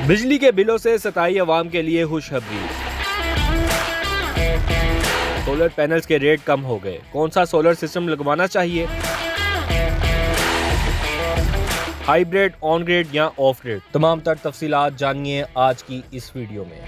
बिजली के बिलों से सताई अवाम के लिए खुशखबरी। सोलर पैनल्स के रेट कम हो गए। कौन सा सोलर सिस्टम लगवाना चाहिए? हाइब्रिड, ऑन ग्रिड या ऑफ ग्रिड? तमाम तर तफसीलात जानिए आज की इस वीडियो में।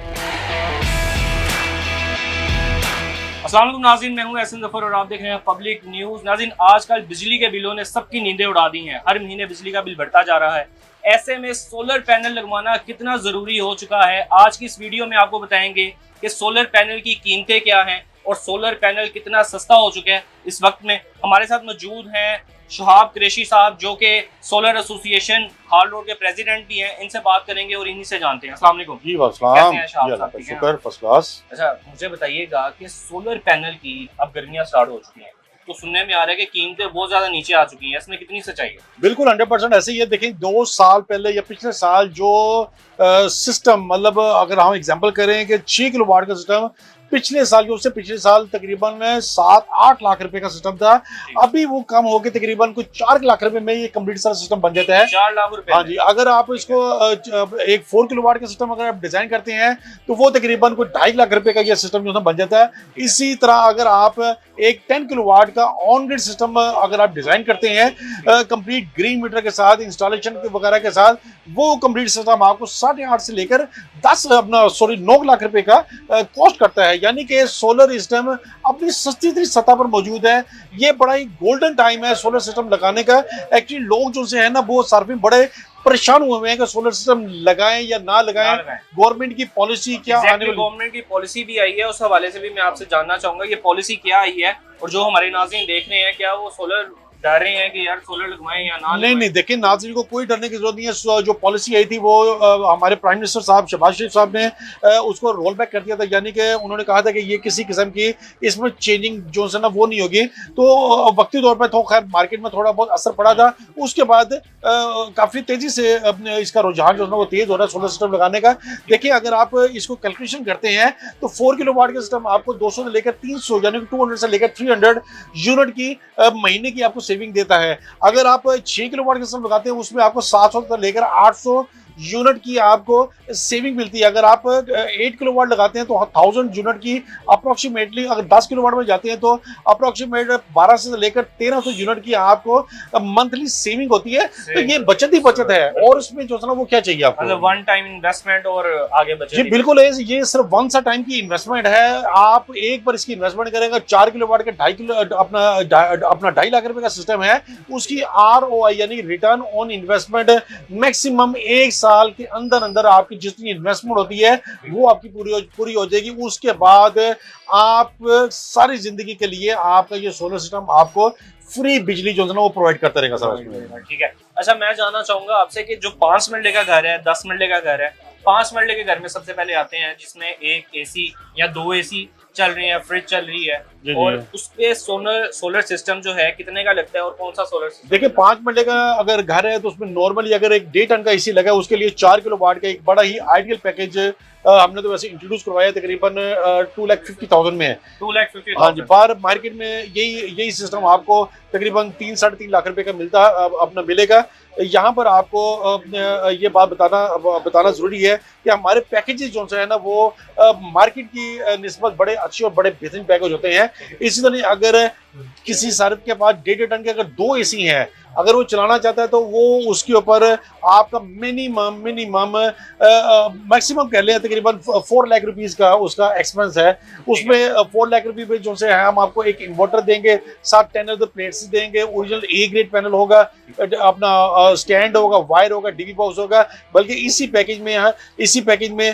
अस्सलाम वालेकुम नाज़रीन, मैं हूं एहसन ज़फ़र और आप देख रहे हैं पब्लिक न्यूज़। नाज़रीन, आजकल बिजली के बिलों ने सबकी नींदें उड़ा दी हैं। हर महीने बिजली का बिल बढ़ता जा रहा है। ऐसे में सोलर पैनल लगवाना कितना ज़रूरी हो चुका है। आज की इस वीडियो में आपको बताएंगे कि सोलर पैनल की कीमतें क्या हैं और सोलर पैनल कितना सस्ता हो चुका है इस वक्त में। हमारे साथ मौजूद हैं शुहाब कुरैशी साहब, जो कि सोलर एसोसिएशन हाल रोड के प्रेसिडेंट भी हैं। इनसे बात करेंगे और इन्हीं से जानते हैं। अस्सलाम वालेकुम। जी वालेकुम, शुक्र, फर्स्ट क्लास। अच्छा, मुझे बताइएगा कि सोलर पैनल की अब गर्मियां स्टार्ट हो चुकी हैं, तो सुनने में आ रहा है कि कीमतें बहुत ज्यादा नीचे आ चुकी हैं। इसमें कितनी सच्चाई है? बिल्कुल 100% ऐसे ही है। देखिए 2 साल पहले या पिछले साल जो सिस्टम, मतलब अगर हम एग्जांपल करें कि 6 किलोवाट का सिस्टम पिछले साल जो उससे पिछले साल तकरीबन 7-8 लाख रुपए का सिस्टम था, अभी वो कम होकर तकरीबन कुछ 4 लाख रुपए में ये कंप्लीट सारा सिस्टम बन जाता है। 4 लाख रुपए? हाँ जी। अगर आप इसको एक 4 किलोवाट का सिस्टम अगर आप डिजाइन करते हैं तो वो तकरीबन कुछ 2.5 लाख रुपए का ये सिस्टम जो है बन जाता है। इसी तरह अगर आप एक 10 किलोवाट का ऑन ग्रिड सिस्टम अगर आप डिजाइन करते हैं कंप्लीट ग्रीन मीटर के साथ, इंस्टॉलेशन वगैरह के साथ, वो कंप्लीट सिस्टम आपको 8.5 से लेकर 9 लाख रुपए का कॉस्ट करता है। यानी कि सोलर सिस्टम अपनी सस्ती सतह पर मौजूद है। ये बड़ा ही गोल्डन टाइम है सोलर सिस्टम लगाने का। एक्चुअली लोग जो है ना वो सार्फिन बड़े परेशान हुए हैं कि सोलर सिस्टम लगाएं या ना लगाएं। गवर्नमेंट की पॉलिसी क्या आने वाली? गवर्नमेंट की पॉलिसी भी आई है, उस हवाले से भी मैं आपसे जानना चाहूंगा ये पॉलिसी क्या आई है, और जो हमारे नाज़रीन देख रहे हैं क्या वो सोलर डर रहे हैं कि यार सोलर लगवाएं या ना? नहीं, देखिए नाज़रीन को कोई डरने की जरूरत नहीं है। जो पॉलिसी आई थी वो हमारे प्राइम मिनिस्टर साहब शहबाज शरीफ साहब ने उसको रोल बैक कर दिया था। यानी कि उन्होंने कहा था कि ये किसी किस्म की इसमें चेंजिंग जो है ना वो नहीं होगी। तो वक्ती तौर पर तो खैर मार्केट में थोड़ा बहुत असर पड़ा था। उसके बाद काफी तेजी से इसका रुझान जो है ना वो तेज हो रहा है सोलर सिस्टम लगाने का। देखिए अगर आप इसको कैलकुलेशन करते हैं तो 4 किलोवाट का सिस्टम आपको 200 से लेकर 300 यानी कि 200 से लेकर 300 यूनिट की महीने की आपको सेविंग देता है। अगर आप 6 किलोवाट का सिस्टम लगाते हैं उसमें आपको 700 से लेकर 800 यूनिट की आपको सेविंग मिलती है। अगर आप 8 किलोवाट लगाते हैं तो 1000 यूनिट की अप्रोक्सीमेटली, अगर 10 किलोवाट में जाते हैं तो अप्रोक्सीमेट 1200 से लेकर 1300 यूनिट की आपको मंथली सेविंग होती है। तो ये बचत ही बचत है। और इसमें जो है ना वो क्या चाहिए आपको? मतलब वन टाइम इन्वेस्टमेंट और आगे बचत। जी बिल्कुल है, ये सिर्फ वन सा टाइम की इन्वेस्टमेंट है। आप एक बार इसकी इन्वेस्टमेंट करेंगे 4 किलोवाट का 2.5 लाख रुपए का सिस्टम है, उसकी ROI यानी रिटर्न ऑन इन्वेस्टमेंट मैक्सिमम 1 साल के अंदर अंदर आपकी जितनी इन्वेस्टमेंट होती है वो आपकी पूरी हो जाएगी। उसके बाद आप सारी जिंदगी के लिए आपका ये सोलर सिस्टम आपको फ्री बिजली जो है ना वो प्रोवाइड करता रहेगा सर। ठीक है। अच्छा, मैं जानना चाहूंगा आपसे कि जो 5 मरले का घर है, 10 मरले का घर है, 5 मरले के घर में सबसे पहले आते हैं जिसमें एक AC या 2 AC चल रही है, फ्रिज चल रही है, और उसके सोलर सिस्टम जो है कितने का लगता है और कौन सा सोलर सिस्टम? देखिए 5 मरले का अगर घर है तो उसमें नॉर्मली अगर एक 1.5 टन का AC लगा है उसके लिए 4 किलोवाट का एक बड़ा ही आइडियल पैकेज हमने तो वैसे इंट्रोड्यूस करवाया तकरीबन 2,50,000 में है। 2,50,000? हाँ जी। बाहर मार्केट में यही सिस्टम आपको तकरीबन 3-3.5 लाख रुपए का अपना मिलेगा। यहाँ पर आपको ये बात बताना जरूरी है कि हमारे पैकेजेस जो है ना वो मार्केट की निस्बत बड़े अच्छे और बड़े बेहतरीन पैकेज होते हैं। इसी तरह अगर किसी सार्फ के पास 1.5 टन के अगर 2 AC हैं, अगर वो चलाना चाहता है तो वो उसके ऊपर आपका मिनिमम मैक्सिमम कह लें तकरीबन 4 लाख रुपीस का उसका एक्सपेंस है। उसमें 4 लाख रुपये पे जो से हम आपको एक इन्वर्टर देंगे, 7 10 प्लेट्स देंगे, ओरिजिनल A ग्रेड पैनल होगा, अपना स्टैंड होगा, वायर होगा, DV बॉक्स होगा। बल्कि इसी पैकेज में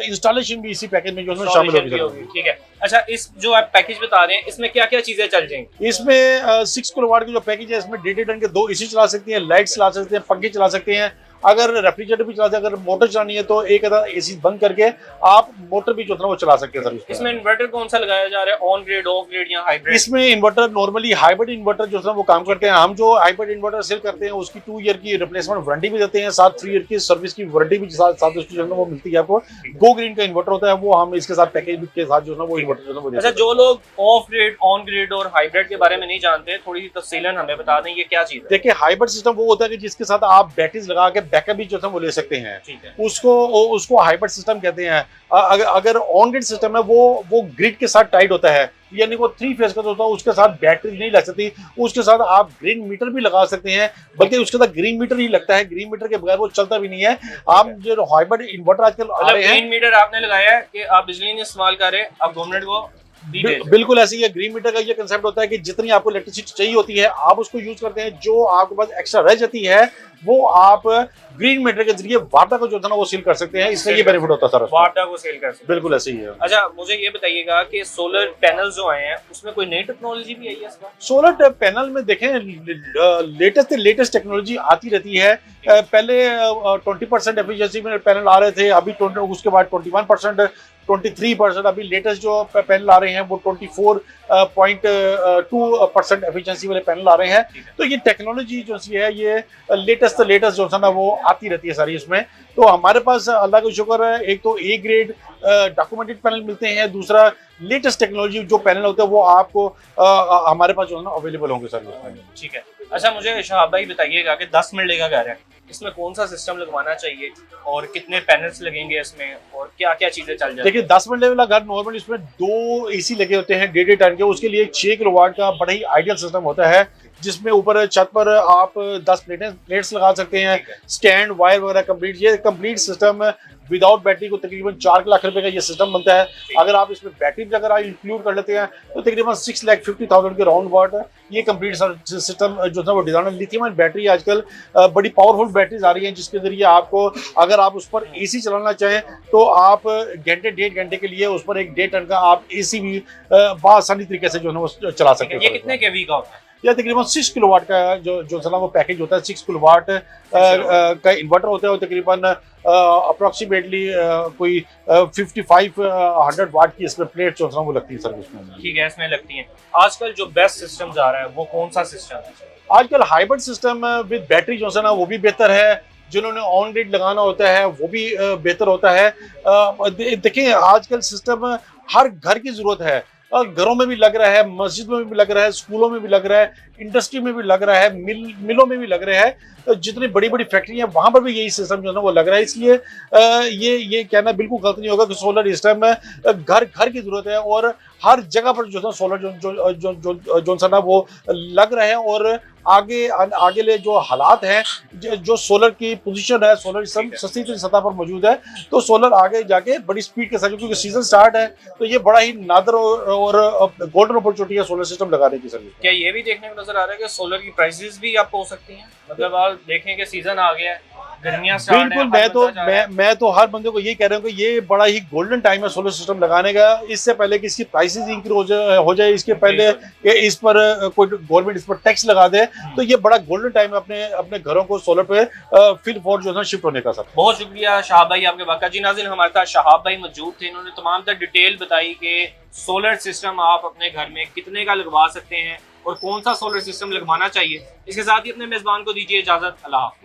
इंस्टॉलेशन भी इसी पैकेज में जो है शामिल होगी। ठीक है। अच्छा, इस जो आप पैकेज बता रहे हैं इसमें क्या क्या चीजें चल जाएंगी? इसमें 6 किलोवाट की जो पैकेज है इसमें 1.5 टन के 2 AC चला सकते हैं, लाइट चला सकते हैं, पंखे चला सकते हैं। अगर रेफ्रिजरेटर भी चलाते हैं, अगर मोटर चलानी है तो एक आधा AC बंद करके आप मोटर भी जो है वो चला सकते हैं सर। इसमें इन्वर्टर कौन सा लगाया जा रहा है, ऑन ग्रिड, ऑफ ग्रिड या हाइब्रिड? इसमें इन्वर्टर नॉर्मली हाइब्रिड इन्वर्टर जो है वो काम करते हैं। हम जो हाइब्रिड इन्वर्टर सेल करते हैं उसकी 2 ईयर की रिप्लेसमेंट वारंटी भी देते हैं, साथ 3 ईयर की सर्विस की वारंटी भी साथ उसकी जो है वो मिलती है आपको। गो ग्रीन का इन्वर्टर होता है वो हम इसके साथ पैकेज के साथ जो है वो इन्वर्टर जो है। अच्छा, जो लोग ऑफ ग्रिड, ऑन ग्रिड और हाइब्रिड के बारे में नहीं जानते, थोड़ी सी तफसीलन हमें बता दें ये क्या चीज है? देखिए हाइब्रिड सिस्टम वो होता है कि जिसके साथ आप बैटरीज लगा के बैकअप भी जो है वो ले सकते हैं। ठीक है। उसको हाइब्रिड सिस्टम कहते हैं। अगर ऑन ग्रिड सिस्टम है वो ग्रिड के साथ टाइट होता है, यानी वो 3 फेज का होता है, उसके साथ बैटरी नहीं लग सकती, उसके साथ आप ग्रीन मीटर भी लगा सकते हैं, बल्कि उसके साथ ग्रीन मीटर ही लगता है, ग्रीन मीटर के बगैर वो चलता भी नहीं है। आप जो हाइब्रिड इन्वर्टर आजकल आ रहे हैं, ग्रीन मीटर आपने लगाया है कि आप बिजली नहीं इस्तेमाल कर रहे, आप गवर्नमेंट को बिल्कुल ऐसे ही है। ग्रीन मीटर का ये कंसेप्ट होता है कि जितनी आपको इलेक्ट्रिसिटी चाहिए होती है आप उसको यूज करते हैं, जो आपके पास एक्स्ट्रा रह जाती है वो आप ग्रीन मीटर के जरिए वाटा को जो था ना वो सील कर सकते हैं, इससे ये बेनिफिट होता है सर, वाटा को सेल कर सकते हैं। बिल्कुल ऐसे ही है। अच्छा, मुझे ये बताइएगा कि सोलर पैनल जो आए हैं उसमें कोई नई टेक्नोलॉजी भी आई है इसका? सोलर पैनल में देखें लेटेस्ट टेक्नोलॉजी आती रहती है। पहले 20% एफिशिएंसी में पैनल आ रहे थे, अभी उसके बाद 21%, 23%, अभी लेटेस्ट जो पैनल आ रहे हैं वो 24.2% एफिशिएंसी वाले पैनल आ रहे हैं। तो ये टेक्नोलॉजी जो है ये लेटेस्ट जो है ना वो आती रहती है सारी इसमें। तो हमारे पास अल्लाह का शुक्र है, एक तो ए ग्रेड डॉक्यूमेंटेड पैनल मिलते हैं, दूसरा लेटेस्ट टेक्नोलॉजी जो पैनल होते हैं वो आपको हमारे पास जो है ना अवेलेबल होंगे सर इसमें। ठीक है। अच्छा, मुझे शहाब भाई बताइएगा कि 10 मरले का घर है, इसमें कौन सा सिस्टम लगवाना चाहिए और कितने पैनल्स लगेंगे इसमें और क्या क्या चीजें चल जाएंगी? देखिए 10 मरले वाला घर नॉर्मली इसमें 2 एसी लगे होते हैं 1.5 टन के, उसके लिए 6 किलोवाट का बड़ा ही आइडियल सिस्टम होता है, जिसमें ऊपर छत पर आप 10 प्लेट्स लगा सकते हैं, स्टैंड वायर वगैरह कंप्लीट। ये कंप्लीट सिस्टम विदाउट बैटरी को तकरीबन 4 लाख रुपए का ये सिस्टम बनता है। अगर आप इसमें बैटरी भी अगर आप इंक्लूड कर लेते हैं तो तकरीबन 6,50,000 के राउंड अबाउट ये कंप्लीट सिस्टम जो है वो डिजाइन। लिथियम आयन बैटरी आजकल बड़ी पावरफुल बैटरीज आ रही हैं, जिसके जरिए आपको अगर आप उस पर एसी चलाना चाहें तो आप घंटे 1.5 घंटे के लिए उस पर एक 1.5 टन का आप एसी भी आसानी तरीके से जो है वो चला सकते हैं। ये कितने केवी का होता है? या तकरीबन 6 किलोवाट का जो है वो पैकेज होता है। 6 किलोवाट का इन्वर्टर होता है और तकरीबन अप्रोक्सीमेटली कोई 55-100 वाट की इसमें प्लेट जो है वो लगती है सर इसमें। ठीक है, इसमें लगती हैं। आजकल जो बेस्ट सिस्टम आ रहा है वो कौन सा सिस्टम है? आजकल हाइब्रिड सिस्टम विद बैटरी जो है ना वो भी बेहतर है, जिन्होंने ऑन ग्रिड लगाना होता है वो भी बेहतर होता है। देखिए आजकल सिस्टम हर घर की जरूरत है, घरों में भी लग रहा है, मस्जिद में भी लग रहा है, स्कूलों में भी लग रहा है, इंडस्ट्री में भी लग रहा है, मिलों में भी लग रहा है, जितनी बड़ी बड़ी फैक्ट्री है वहां पर भी यही सिस्टम जो है ना वो लग रहा है। इसलिए ये कहना बिल्कुल गलत नहीं होगा कि सोलर सिस्टम घर की जरूरत है और हर जगह पर जो है सोलर जो है ना वो लग रहे हैं। और आगे ले जो हालात हैं, जो सोलर की पोजीशन है, सोलर सिस्टम सस्ती सतह पर मौजूद है, तो सोलर आगे जाके बड़ी स्पीड के साथ, क्योंकि सीजन स्टार्ट है तो ये बड़ा ही नादर और गोल्डन अपॉर्चुनिटी है सोलर सिस्टम लगाने की सर्विस। क्या ये भी देखने को नजर आ रहा है कि सोलर की प्राइसेस भी आपको हो सकती हैं? मतलब आप देखें कि सीजन आ गया है, गर्मियां स्टार्ट है, बिल्कुल मैं तो हर बंदे को यही कह रहा हूँ कि ये बड़ा ही गोल्डन टाइम है सोलर सिस्टम लगाने का। इससे पहले कि इसकी प्राइसेस इंक्रीज हो जाए, इसके पहले कि इस पर कोई गवर्नमेंट इस पर टैक्स लगा दे, तो ये बड़ा गोल्डन टाइम है अपने घरों को सोलर पे फिल फॉर जो है शिफ्ट होने का। सर बहुत शुक्रिया शहाब भाई आपके वाक़ा। जी नाज़रीन, हमारे साथ शहाब भाई मौजूद थे, इन्होंने तमाम तर डिटेल बताई कि सोलर सिस्टम आप अपने घर में कितने का लगवा सकते हैं और कौन सा सोलर सिस्टम लगवाना चाहिए। इसके साथ ही अपने मेजबान को दीजिए इजाजत। अल्लाह हाफिज़।